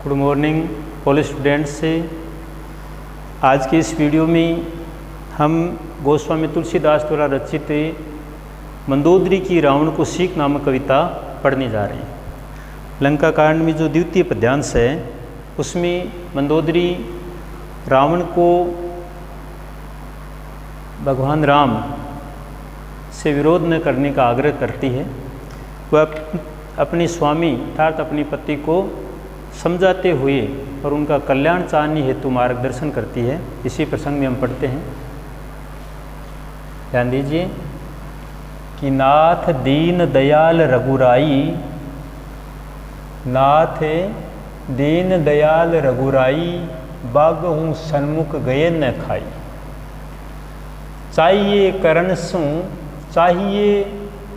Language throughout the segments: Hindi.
गुड मॉर्निंग ऑल स्टूडेंट्स से। आज के इस वीडियो में हम गोस्वामी तुलसीदास द्वारा रचित मंदोदरी की रावण को सीख नामक कविता पढ़ने जा रहे हैं। लंका कांड में जो द्वितीय पद्यांश है उसमें मंदोदरी रावण को भगवान राम से विरोध न करने का आग्रह करती है। वह अपने स्वामी अर्थात अपनी पति को समझाते हुए और उनका कल्याण चाहने हेतु मार्गदर्शन करती है। इसी प्रसंग में हम पढ़ते हैं, ध्यान दीजिए कि नाथ दीन दयाल रघुराई, नाथ दीन दयाल रघुराई, बागहूँ सन्मुख गए न खाई। चाहिए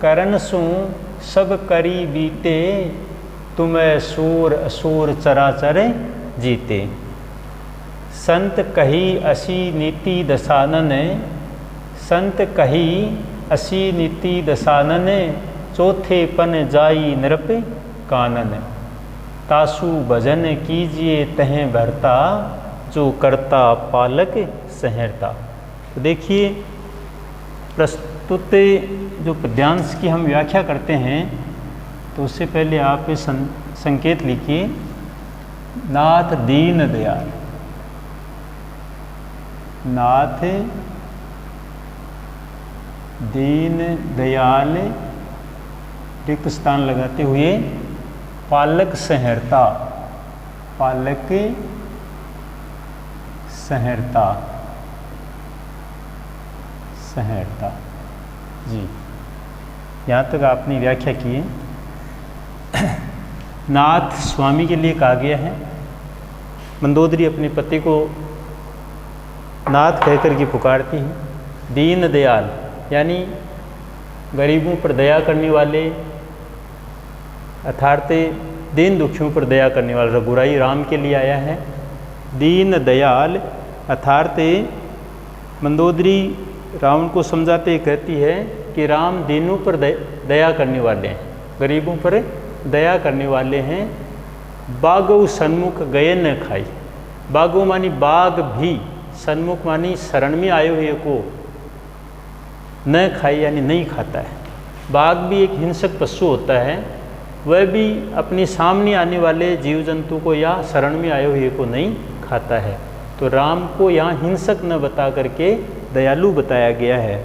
करण सु सब करी बीते, तुम्हें सूर असुर चराचर जीते। संत कही असी नीति दसानन, संत कही असी नीति दसानन, चौथे पन जाई नृप कानन। तासु भजन कीजिए तहें भरता, जो करता पालक सहरता। तो देखिए प्रस्तुत जो पद्यांश की हम व्याख्या करते हैं तो उससे पहले आप संकेत लिखिए, नाथ दीन दयाल। नाथ दीन दयाल रिक्त स्थान लगाते हुए पालक सहरता, पालक सहरता, सहरता जी। यहाँ तक आपने व्याख्या की है। नाथ स्वामी के लिए कहा गया है। मंदोदरी अपने पति को नाथ कहकर के पुकारती है। दीन दयाल यानी गरीबों पर दया करने वाले, अर्थात दीन दुखियों पर दया करने वाला रघुराई राम के लिए आया है। दीन दयाल अर्थात मंदोदरी रावण को समझाते कहती है कि राम दीनों पर दया करने वाले हैं, गरीबों पर दया करने वाले हैं। बागो सन्मुख गए न खाई। बागो मानी बाघ भी, सन्मुख मानी शरण में आए हुए को न खाई यानी नहीं खाता है। बाघ भी एक हिंसक पशु होता है, वह भी अपने सामने आने वाले जीव जंतु को या शरण में आए हुए को नहीं खाता है। तो राम को यहाँ हिंसक न बता करके दयालु बताया गया है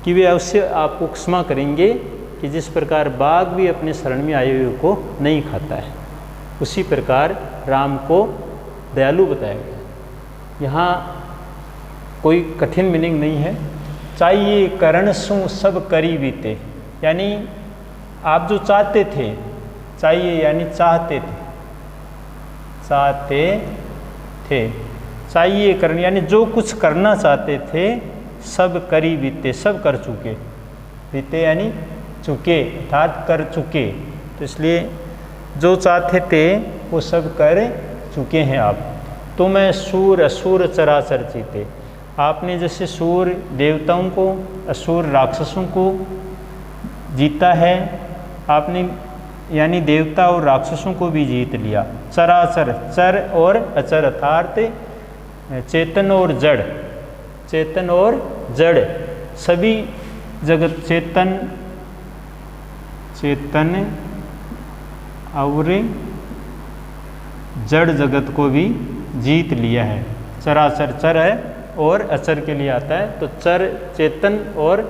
कि वे अवश्य आपको क्षमा करेंगे कि जिस प्रकार बाघ भी अपने शरण में आए हुए को नहीं खाता है, उसी प्रकार राम को दयालु बताया गया। यहाँ कोई कठिन मीनिंग नहीं है। चाहिए करण सु सब करी बीते, यानी आप जो चाहते थे, चाहिए यानी चाहते थे, चाहते थे, चाहिए करण यानी जो कुछ करना चाहते थे, सब करी बीते, सब कर चुके। बीते यानी चुके अर्थात कर चुके। तो इसलिए जो चाहते थे वो सब कर चुके हैं आप। तो मैं सूर असुर चराचर जीते। आपने जैसे सूर देवताओं को, असुर राक्षसों को जीता है, आपने यानी देवता और राक्षसों को भी जीत लिया। चराचर, चर और अचर अर्थात चेतन और जड़, चेतन और जड़ सभी जगत, चेतन चेतन और जड़ जगत को भी जीत लिया है। चराचर चर है और अचर के लिए आता है। तो चर चेतन और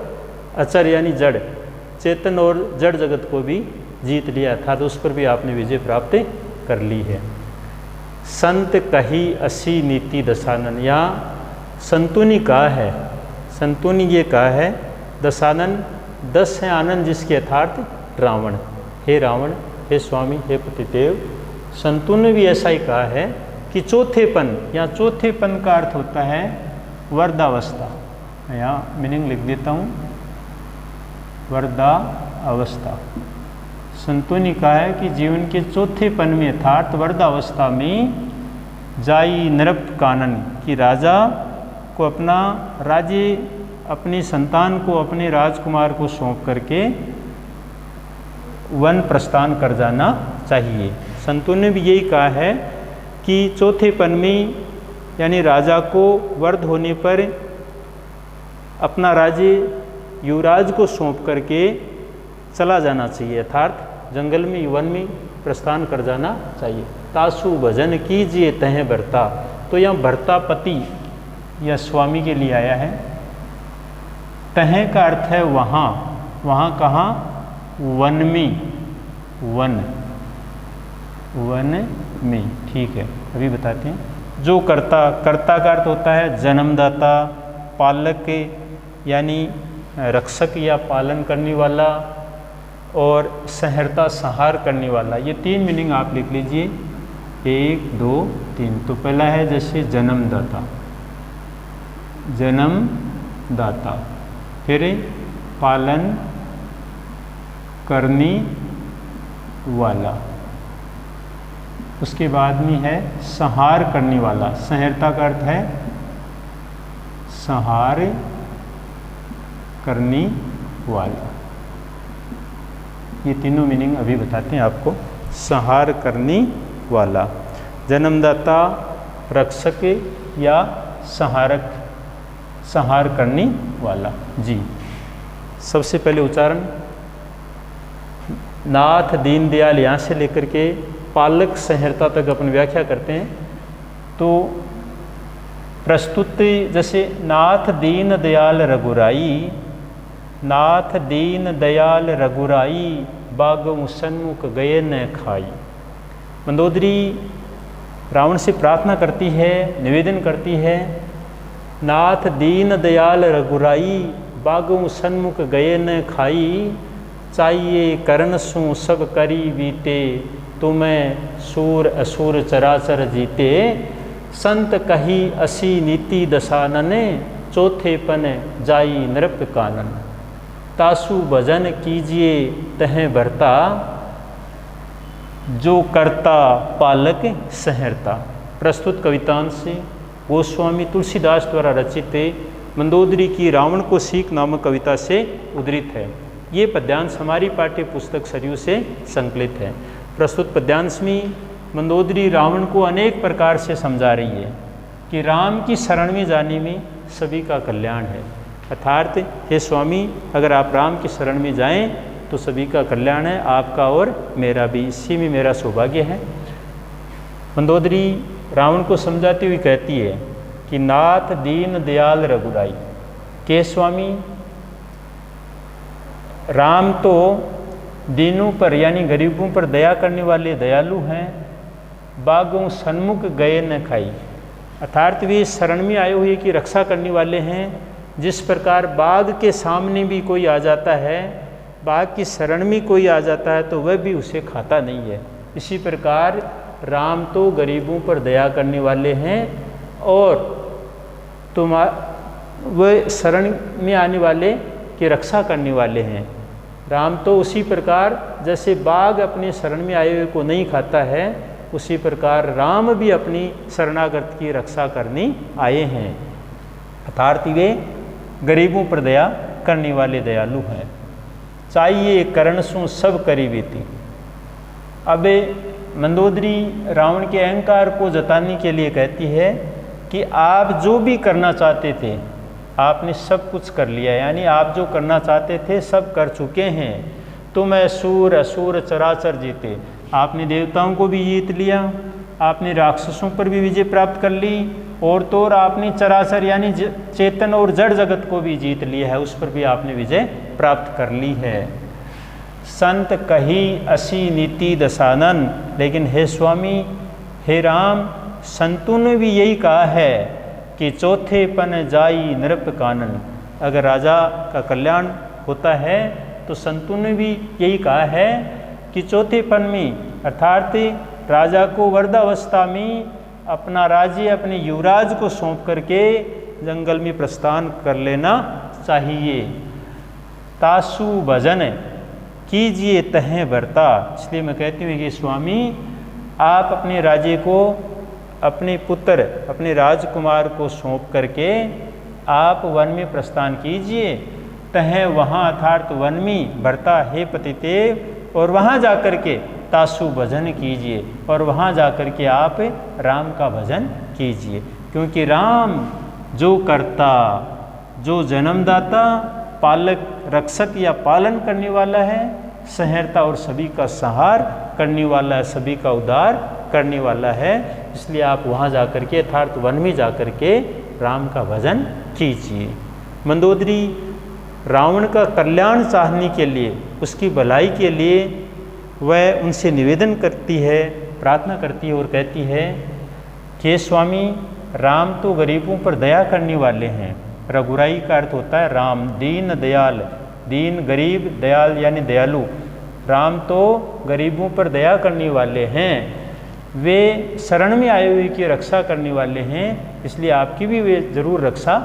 अचर यानी जड़, चेतन और जड़ जगत को भी जीत लिया था। तो उस पर भी आपने विजय प्राप्त कर ली है। संत कही असी नीति दसानन, यहाँ संतुनी कहा है, संतुनी ये कहा है। दसानन 10 है आनंद जिसके यथार्थ रावण। हे रावण, हे स्वामी, हे पतिदेव। संतों ने भी ऐसा ही कहा है कि चौथेपन, यहाँ चौथेपन का अर्थ होता है वर्धावस्था। यहाँ मीनिंग लिख देता हूँ, वर्धावस्था। संतों ने कहा है कि जीवन के चौथेपन में अर्थात वर्धावस्था में जाई नृप कानन, कि राजा को अपना राज्य, अपनी संतान को, अपने राजकुमार को सौंप करके वन प्रस्थान कर जाना चाहिए। संतों ने भी यही कहा है कि चौथे पन में यानी राजा को वर्ध होने पर अपना राज्य युवराज को सौंप करके चला जाना चाहिए, अर्थात जंगल में वन में प्रस्थान कर जाना चाहिए। तासु भजन कीजिए तह भरता, तो यहाँ भरता पति या स्वामी के लिए आया है। तह का अर्थ है वहाँ, वहाँ कहाँ? वन में, वन में, ठीक है, अभी बताते हैं। जो कर्ता, कर्ता का अर्थ होता है जन्मदाता, पालक यानी रक्षक या पालन करने वाला, और सहर्ता संहार करने वाला। ये 3 मीनिंग आप लिख लीजिए, 1 2 3। तो पहला है जैसे जन्मदाता, जन्मदाता, फिर पालन करने वाला, उसके बाद में है संहार करने वाला। सहर्ता का अर्थ है संहार करने वाला। ये तीनों मीनिंग अभी बताते हैं आपको। संहार करने वाला, जन्मदाता, रक्षक या संहारक, संहार करने वाला। जी, सबसे पहले उच्चारण नाथ दीनदयाल यहाँ से लेकर के पालक संहर्ता तक अपन व्याख्या करते हैं। तो प्रस्तुति जैसे नाथ दीन दयाल रघुराई, नाथ दीन दयाल रघुराई, बागम सन्मुख गए न खाई। मंदोदरी रावण से प्रार्थना करती है, निवेदन करती है, नाथ दीन दयाल रघुराई, बागम सन्मुख गए न खाई, चाहिए करण सु सब करी बीते, तुम्हें सूर असुर चराचर जीते, संत कही असी नीति दसानने, चौथे पन जाई नृप कानन। तासु भजन कीजिए तह भरता, जो करता पालक सहरता। प्रस्तुत कवितांश से गोस्वामी तुलसीदास द्वारा रचित मंदोदरी की रावण को सीख नामक कविता से उद्धृत है। ये पद्यांश हमारी पाठ्य पुस्तक सरयू से संकलित है। प्रस्तुत पद्यांश में मंदोदरी रावण को अनेक प्रकार से समझा रही है कि राम की शरण में जाने में सभी का कल्याण है। अर्थात हे स्वामी, अगर आप राम की शरण में जाएं तो सभी का कल्याण है, आपका और मेरा भी, इसी में मेरा सौभाग्य है। मंदोदरी रावण को समझाती हुई कहती है कि नाथ दीन दयाल रघुराई, के स्वामी राम तो दीनों पर यानी गरीबों पर दया करने वाले दयालु हैं। बागों सन्मुख गए न खाई, अर्थात वे शरण में आए हुए की रक्षा करने वाले हैं। जिस प्रकार बाघ के सामने भी कोई आ जाता है, बाघ की शरण में कोई आ जाता है तो वह भी उसे खाता नहीं है, इसी प्रकार राम तो गरीबों पर दया करने वाले हैं और वह शरण में आने वाले की रक्षा करने वाले हैं। राम तो उसी प्रकार जैसे बाघ अपने शरण में आए हुए को नहीं खाता है, उसी प्रकार राम भी अपनी शरणागत की रक्षा करने आए हैं। अर्थात वे गरीबों पर दया करने वाले दयालु हैं। चाहिए करण सु सब करी बीती। अब मंदोदरी रावण के अहंकार को जताने के लिए कहती है कि आप जो भी करना चाहते थे आपने सब कुछ कर लिया, यानी आप जो करना चाहते थे सब कर चुके हैं। तुम असुर असुर चराचर जीते, आपने देवताओं को भी जीत लिया, आपने राक्षसों पर भी विजय प्राप्त कर ली, और तो और आपने चराचर यानी चेतन और जड़ जगत को भी जीत लिया है, उस पर भी आपने विजय प्राप्त कर ली है। संत कही असी नीति दसानन, लेकिन हे स्वामी, हे राम, संतों ने भी यही कहा है कि चौथे पन जाई नृप कानन। अगर राजा का कल्याण होता है तो संतों ने भी यही कहा है कि चौथे पन में अर्थात राजा को वर्धावस्था में अपना राज्य अपने युवराज को सौंप करके जंगल में प्रस्थान कर लेना चाहिए। तासु भजन कीजिए तह भरता, इसलिए मैं कहती हूँ कि स्वामी आप अपने राज्य को अपने पुत्र अपने राजकुमार को सौंप करके आप वन में प्रस्थान कीजिए। तह वहाँ अर्थात वन में भरता, हे पतिदेव और वहाँ जा कर के तासु भजन कीजिए और वहाँ जा कर के आप राम का भजन कीजिए। क्योंकि राम जो कर्ता, जो जन्मदाता, पालक, रक्षक या पालन करने वाला है, सहर्ता और सभी का संहार करने वाला है, सभी का उद्धार करने वाला है। इसलिए आप वहाँ जा कर के यथार्थ वन में जा कर के राम का भजन कीजिए। मंदोदरी रावण का कल्याण चाहने के लिए, उसकी भलाई के लिए वह उनसे निवेदन करती है, प्रार्थना करती है और कहती है कि स्वामी, राम तो गरीबों पर दया करने वाले हैं। रघुराई का अर्थ होता है राम, दीन दयाल, दीन गरीब, दयाल यानी दयालु। राम तो गरीबों पर दया करने वाले हैं, वे शरण में आए हुए की रक्षा करने वाले हैं, इसलिए आपकी भी वे जरूर रक्षा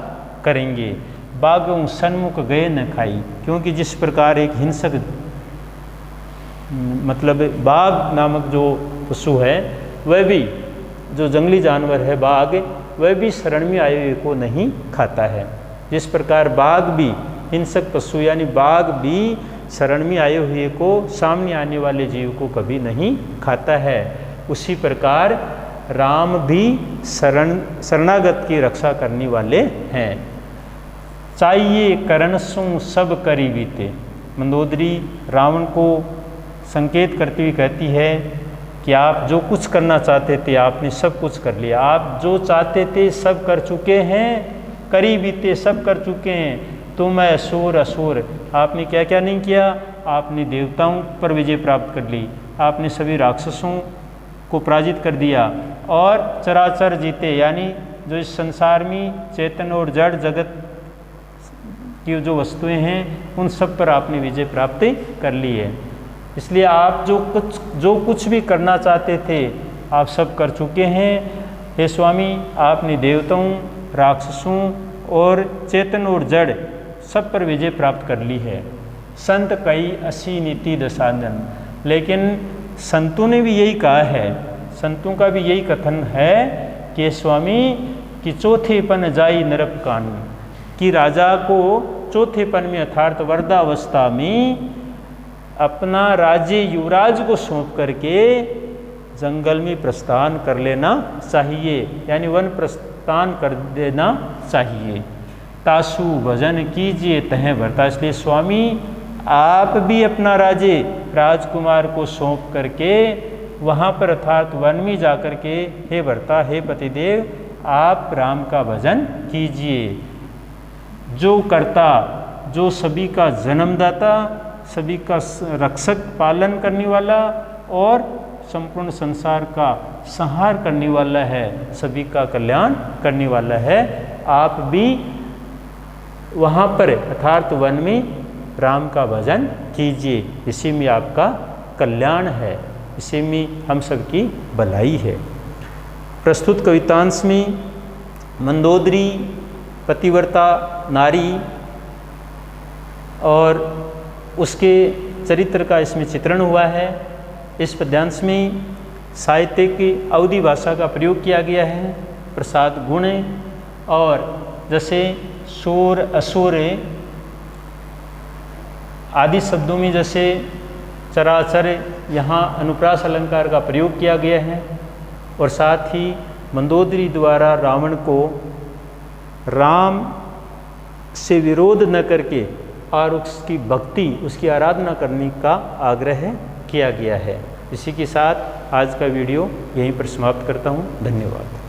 करेंगे। बागों सन्मुख गए न खाई, क्योंकि जिस प्रकार एक हिंसक मतलब बाघ नामक जो पशु है, वह भी जो जंगली जानवर है बाघ, वह भी शरण में आए हुए को नहीं खाता है। जिस प्रकार बाघ भी, हिंसक पशु यानी बाघ भी शरण में आए हुए को, सामने आने वाले जीव को कभी नहीं खाता है, उसी प्रकार राम भी शरणागत की रक्षा करने वाले हैं। चाहिए करण सु सब करी बीते। मंदोदरी रावण को संकेत करती हुई कहती है कि आप जो कुछ करना चाहते थे आपने सब कुछ कर लिया, आप जो चाहते थे सब कर चुके हैं, करी बीते सब कर चुके हैं। तुम असुर असुर, आपने क्या क्या नहीं किया, आपने देवताओं पर विजय प्राप्त कर ली, आपने सभी राक्षसों को पराजित कर दिया और चराचर जीते, यानी जो इस संसार में चेतन और जड़ जगत की जो वस्तुएं हैं उन सब पर आपने विजय प्राप्त कर ली है। इसलिए आप जो कुछ भी करना चाहते थे आप सब कर चुके हैं। हे स्वामी, आपने देवताओं, राक्षसों और चेतन और जड़ सब पर विजय प्राप्त कर ली है। संत कई असी नीति दशानन, लेकिन संतों ने भी यही कहा है, संतों का भी यही कथन है कि स्वामी कि चौथेपन जाई नरक कान, कि राजा को चौथेपन में अर्थात वृद्धावस्था में अपना राज्य युवराज को सौंप करके जंगल में प्रस्थान कर लेना चाहिए, यानी वन प्रस्थान कर देना चाहिए। तासु भजन कीजिए तह भरता, इसलिए स्वामी आप भी अपना राज्य राजकुमार को सौंप करके वहाँ पर अर्थात वन में जा कर के हे भरता, हे पतिदेव, आप राम का भजन कीजिए। जो कर्ता, जो सभी का जन्मदाता, सभी का रक्षक, पालन करने वाला और संपूर्ण संसार का संहार करने वाला है, सभी का कल्याण करने वाला है, आप भी वहाँ पर अर्थात वन में राम का भजन कीजिए। इसी में आपका कल्याण है, इसी में हम सबकी भलाई है। प्रस्तुत कवितांश में मंदोदरी पतिव्रता नारी और उसके चरित्र का इसमें चित्रण हुआ है। इस पद्यांश में साहित्य की अवधी भाषा का प्रयोग किया गया है। प्रसाद गुण और जैसे शोर असुर आदि शब्दों में जैसे चराचर, यहाँ अनुप्रास अलंकार का प्रयोग किया गया है। और साथ ही मंदोदरी द्वारा रावण को राम से विरोध न करके और उसकी भक्ति, उसकी आराधना करने का आग्रह किया गया है। इसी के साथ आज का वीडियो यहीं पर समाप्त करता हूँ। धन्यवाद।